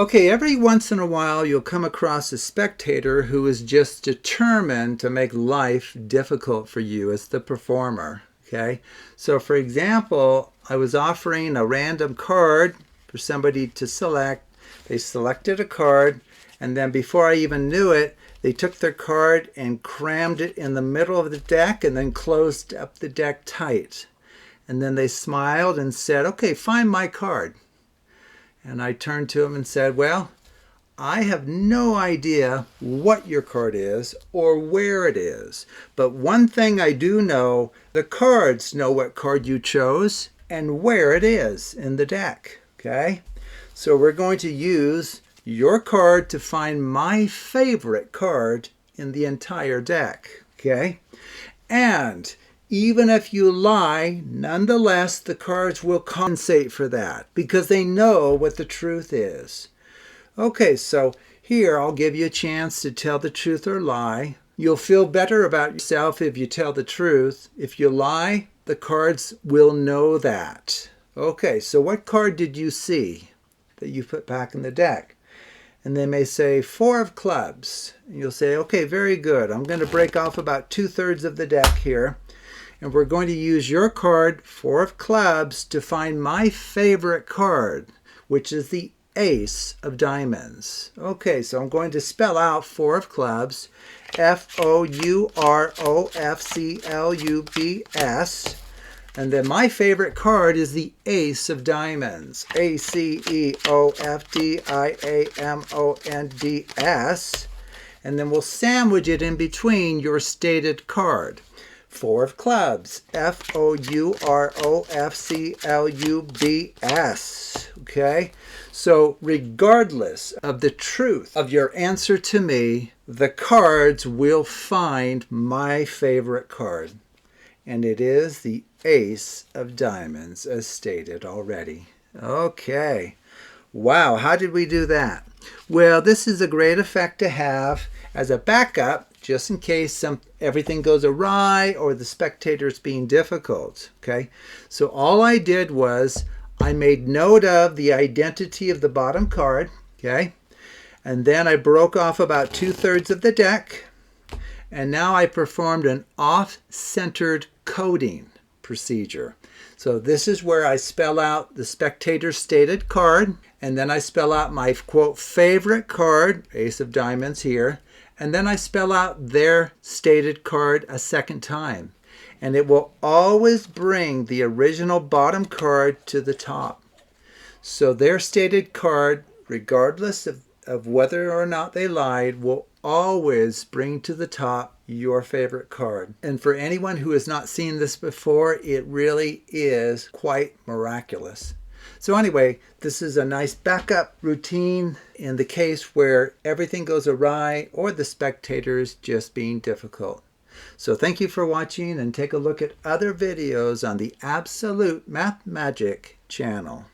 Okay, every once in a while you'll come across a spectator who is just determined to make life difficult for you as the performer. Okay, so for example, I was offering a random card for somebody to select. They selected a card, and then before I even knew it, they took their card and crammed it in the middle of the deck and then closed up the deck tight. And then they smiled and said, "Okay, find my card." And I turned to him and said, "Well, I have no idea what your card is or where it is. But one thing I do know, the cards know what card you chose and where it is in the deck." Okay? So we're going to use your card to find my favorite card in the entire deck. Okay? And even if you lie, nonetheless, the cards will compensate for that because they know what the truth is. Okay, so here I'll give you a chance to tell the truth or lie. You'll feel better about yourself if you tell the truth. If you lie, the cards will know that. Okay, so what card did you see that you put back in the deck? And they may say 4 of clubs. And you'll say, okay, very good. I'm going to break off about 2/3 of the deck here. And we're going to use your card, 4 of clubs, to find my favorite card, which is the ace of diamonds. Okay, so I'm going to spell out 4 of clubs, F-O-U-R-O-F-C-L-U-B-S. And then my favorite card is the ace of diamonds, A-C-E-O-F-D-I-A-M-O-N-D-S. And then we'll sandwich it in between your stated card. 4 of clubs, F-O-U-R-O-F-C-L-U-B-S. Okay? So regardless of the truth of your answer to me, the cards will find my favorite card. And it is the ace of diamonds, as stated already. Okay. Wow, how did we do that? Well, this is a great effect to have as a backup, just in case everything goes awry or the spectator's being difficult. Okay, so all I did was I made note of the identity of the bottom card. Okay, and then I broke off about 2/3 of the deck, and now I performed an off-centered coding procedure. So this is where I spell out the spectator's stated card, and then I spell out my, quote, favorite card, ace of diamonds here, and then I spell out their stated card a second time. And it will always bring the original bottom card to the top. So their stated card, regardless of whether or not they lied, will always bring to the top your favorite card. And for anyone who has not seen this before, it really is quite miraculous. So anyway, this is a nice backup routine in the case where everything goes awry or the spectator's just being difficult. So thank you for watching, and take a look at other videos on the Absolute Math Magic channel.